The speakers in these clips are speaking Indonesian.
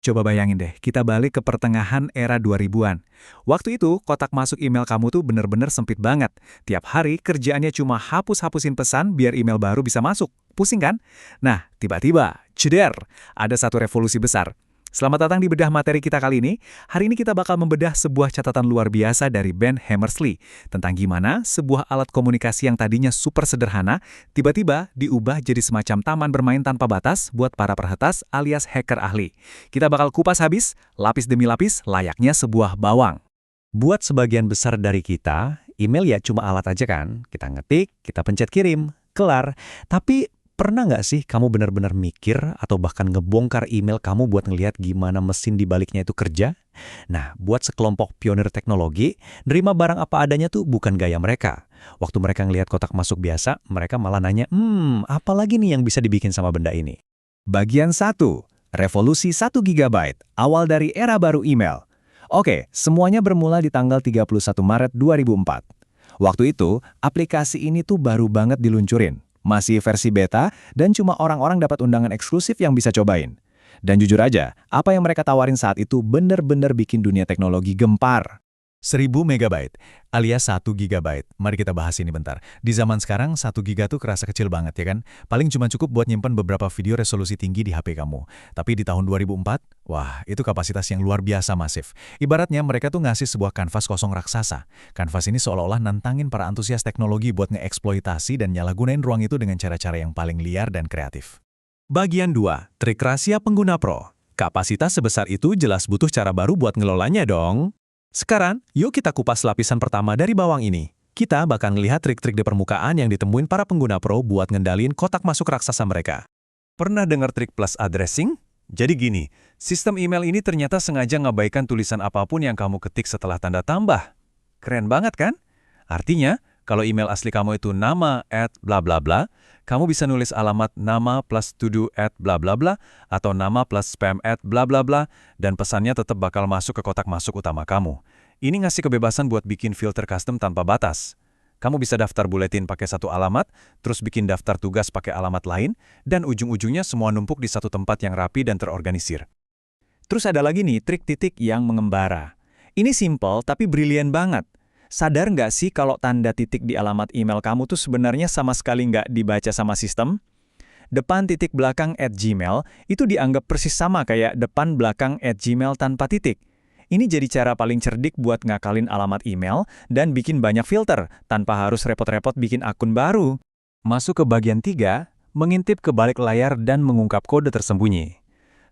Coba bayangin deh, kita balik ke pertengahan era 2000-an. Waktu itu, kotak masuk email kamu tuh bener-bener sempit banget. Tiap hari kerjaannya cuma hapus-hapusin pesan biar email baru bisa masuk. Pusing kan? Nah, tiba-tiba, ceder, ada satu revolusi besar. Selamat datang di bedah materi kita kali ini. Hari ini kita bakal membedah sebuah catatan luar biasa dari Ben Hammersley tentang gimana sebuah alat komunikasi yang tadinya super sederhana tiba-tiba diubah jadi semacam taman bermain tanpa batas buat para peretas alias hacker ahli. Kita bakal kupas habis, lapis demi lapis, layaknya sebuah bawang. Buat sebagian besar dari kita, email ya cuma alat aja kan. Kita ngetik, kita pencet kirim, kelar. Tapi pernah nggak sih kamu benar-benar mikir atau bahkan ngebongkar email kamu buat ngelihat gimana mesin di baliknya itu kerja? Nah, buat sekelompok pionir teknologi, nerima barang apa adanya tuh bukan gaya mereka. Waktu mereka ngelihat kotak masuk biasa, mereka malah nanya, apa lagi nih yang bisa dibikin sama benda ini? Bagian 1. Revolusi 1 GB, awal dari era baru email. Oke, semuanya bermula di tanggal 31 Maret 2004. Waktu itu, aplikasi ini tuh baru banget diluncurin. Masih versi beta, dan cuma orang-orang dapat undangan eksklusif yang bisa cobain. Dan jujur aja, apa yang mereka tawarin saat itu bener-bener bikin dunia teknologi gempar. 1000 MB, alias 1 GB. Mari kita bahas ini bentar. Di zaman sekarang, 1 GB tuh kerasa kecil banget ya kan? Paling cuma cukup buat nyimpen beberapa video resolusi tinggi di HP kamu. Tapi di tahun 2004, wah, itu kapasitas yang luar biasa masif. Ibaratnya mereka tuh ngasih sebuah kanvas kosong raksasa. Kanvas ini seolah-olah nantangin para antusias teknologi buat ngeeksploitasi dan nyalagunain ruang itu dengan cara-cara yang paling liar dan kreatif. Bagian 2, trik rahasia pengguna pro. Kapasitas sebesar itu jelas butuh cara baru buat ngelolanya dong. Sekarang, yuk kita kupas lapisan pertama dari bawang ini. Kita bakal ngelihat trik-trik di permukaan yang ditemuin para pengguna pro buat ngendalin kotak masuk raksasa mereka. Pernah dengar trik plus addressing? Jadi gini, sistem email ini ternyata sengaja ngabaikan tulisan apapun yang kamu ketik setelah tanda tambah. Keren banget kan? Artinya, kalau email asli kamu itu nama @bla bla bla, kamu bisa nulis alamat nama plus to-do @bla bla bla atau nama plus spam @bla bla bla dan pesannya tetap bakal masuk ke kotak masuk utama kamu. Ini ngasih kebebasan buat bikin filter custom tanpa batas. Kamu bisa daftar buletin pakai satu alamat, terus bikin daftar tugas pakai alamat lain, dan ujung-ujungnya semua numpuk di satu tempat yang rapi dan terorganisir. Terus ada lagi nih trik titik yang mengembara. Ini simple tapi brilian banget. Sadar nggak sih kalau tanda titik di alamat email kamu tuh sebenarnya sama sekali nggak dibaca sama sistem? Depan titik belakang @gmail itu dianggap persis sama kayak depan belakang @gmail tanpa titik. Ini jadi cara paling cerdik buat ngakalin alamat email dan bikin banyak filter tanpa harus repot-repot bikin akun baru. Masuk ke bagian 3, mengintip ke balik layar dan mengungkap kode tersembunyi.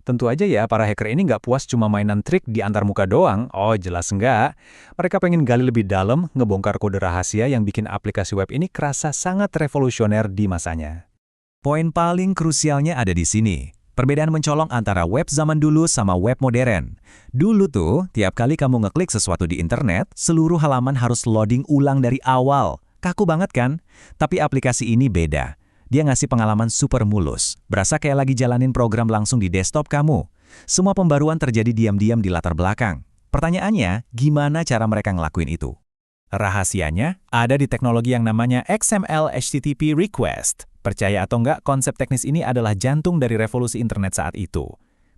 Tentu aja ya, para hacker ini nggak puas cuma mainan trik di antar muka doang. Oh, jelas enggak. Mereka pengen gali lebih dalam, ngebongkar kode rahasia yang bikin aplikasi web ini kerasa sangat revolusioner di masanya. Poin paling krusialnya ada di sini. Perbedaan mencolok antara web zaman dulu sama web modern. Dulu tuh, tiap kali kamu ngeklik sesuatu di internet, seluruh halaman harus loading ulang dari awal. Kaku banget kan? Tapi aplikasi ini beda. Dia ngasih pengalaman super mulus, berasa kayak lagi jalanin program langsung di desktop kamu. Semua pembaruan terjadi diam-diam di latar belakang. Pertanyaannya, gimana cara mereka ngelakuin itu? Rahasianya ada di teknologi yang namanya XML HTTP Request. Percaya atau enggak, konsep teknis ini adalah jantung dari revolusi internet saat itu.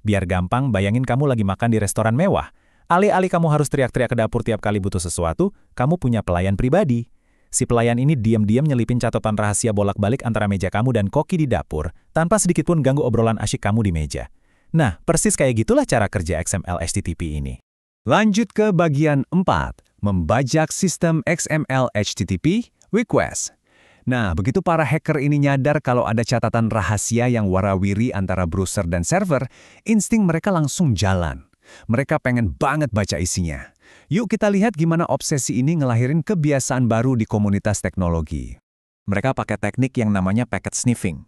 Biar gampang, bayangin kamu lagi makan di restoran mewah. Alih-alih kamu harus teriak-teriak ke dapur tiap kali butuh sesuatu, kamu punya pelayan pribadi. Si pelayan ini diam-diam nyelipin catatan rahasia bolak-balik antara meja kamu dan koki di dapur, tanpa sedikitpun ganggu obrolan asyik kamu di meja. Nah, persis kayak gitulah cara kerja XML HTTP ini. Lanjut ke bagian 4, membajak sistem XML HTTP request. Nah, begitu para hacker ini nyadar kalau ada catatan rahasia yang warawiri antara browser dan server, insting mereka langsung jalan. Mereka pengen banget baca isinya. Yuk kita lihat gimana obsesi ini ngelahirin kebiasaan baru di komunitas teknologi. Mereka pakai teknik yang namanya packet sniffing.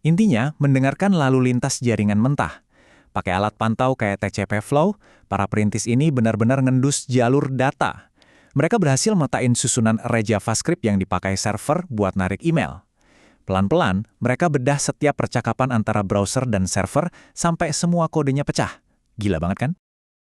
Intinya, mendengarkan lalu lintas jaringan mentah. Pakai alat pantau kayak TCP/Flow, para perintis ini benar-benar ngendus jalur data. Mereka berhasil metain susunan array JavaScript yang dipakai server buat narik email. Pelan-pelan, mereka bedah setiap percakapan antara browser dan server sampai semua kodenya pecah. Gila banget kan?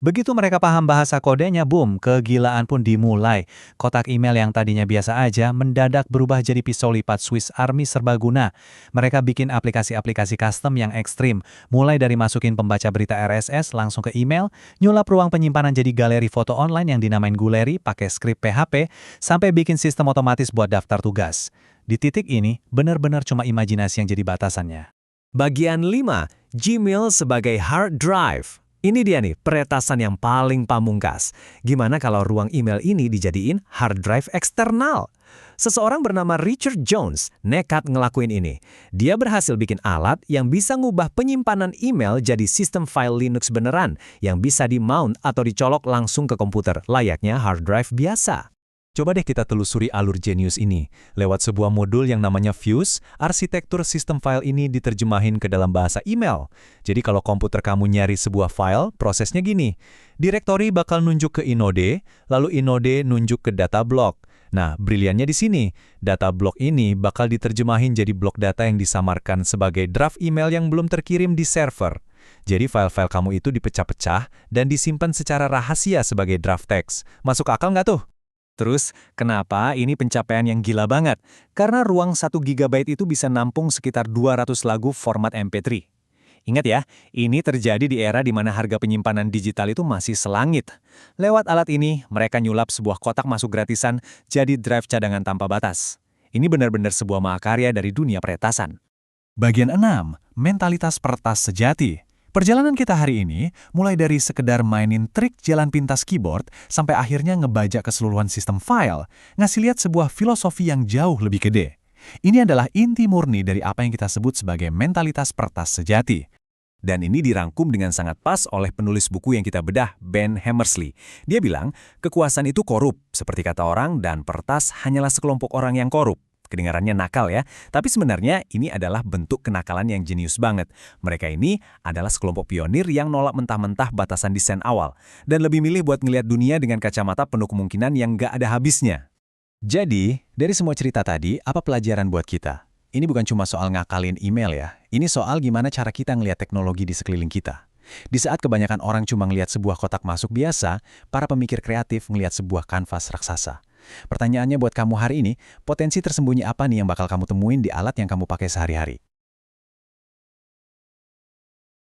Begitu mereka paham bahasa kodenya, boom, kegilaan pun dimulai. Kotak email yang tadinya biasa aja mendadak berubah jadi pisau lipat Swiss Army serbaguna. Mereka bikin aplikasi-aplikasi custom yang ekstrim, mulai dari masukin pembaca berita RSS langsung ke email, nyulap ruang penyimpanan jadi galeri foto online yang dinamain Guleri pakai skrip PHP, sampai bikin sistem otomatis buat daftar tugas. Di titik ini, benar-benar cuma imajinasi yang jadi batasannya. Bagian 5, Gmail sebagai hard drive. Ini dia nih, peretasan yang paling pamungkas. Gimana kalau ruang email ini dijadiin hard drive eksternal? Seseorang bernama Richard Jones nekat ngelakuin ini. Dia berhasil bikin alat yang bisa ngubah penyimpanan email jadi sistem file Linux beneran, yang bisa di-mount atau dicolok langsung ke komputer, layaknya hard drive biasa. Coba deh kita telusuri alur jenius ini. Lewat sebuah modul yang namanya Fuse, arsitektur sistem file ini diterjemahin ke dalam bahasa email. Jadi kalau komputer kamu nyari sebuah file, prosesnya gini. Direktori bakal nunjuk ke inode, lalu inode nunjuk ke data block. Nah, briliannya di sini. Data block ini bakal diterjemahin jadi blok data yang disamarkan sebagai draft email yang belum terkirim di server. Jadi file-file kamu itu dipecah-pecah dan disimpan secara rahasia sebagai draft text. Masuk akal nggak tuh? Terus, kenapa ini pencapaian yang gila banget? Karena ruang 1 GB itu bisa nampung sekitar 200 lagu format MP3. Ingat ya, ini terjadi di era di mana harga penyimpanan digital itu masih selangit. Lewat alat ini, mereka nyulap sebuah kotak masuk gratisan jadi drive cadangan tanpa batas. Ini benar-benar sebuah mahakarya dari dunia peretasan. Bagian 6, mentalitas peretas sejati. Perjalanan kita hari ini mulai dari sekedar mainin trik jalan pintas keyboard sampai akhirnya ngebajak keseluruhan sistem file, ngasih lihat sebuah filosofi yang jauh lebih gede. Ini adalah inti murni dari apa yang kita sebut sebagai mentalitas peretas sejati. Dan ini dirangkum dengan sangat pas oleh penulis buku yang kita bedah, Ben Hammersley. Dia bilang, kekuasaan itu korup, seperti kata orang, dan peretas hanyalah sekelompok orang yang korup. Kedengarannya nakal ya, tapi sebenarnya ini adalah bentuk kenakalan yang jenius banget. Mereka ini adalah sekelompok pionir yang nolak mentah-mentah batasan desain awal, dan lebih milih buat ngelihat dunia dengan kacamata penuh kemungkinan yang gak ada habisnya. Jadi, dari semua cerita tadi, apa pelajaran buat kita? Ini bukan cuma soal ngakalin email ya, ini soal gimana cara kita ngelihat teknologi di sekeliling kita. Di saat kebanyakan orang cuma ngelihat sebuah kotak masuk biasa, para pemikir kreatif ngelihat sebuah kanvas raksasa. Pertanyaannya buat kamu hari ini, potensi tersembunyi apa nih yang bakal kamu temuin di alat yang kamu pakai sehari-hari?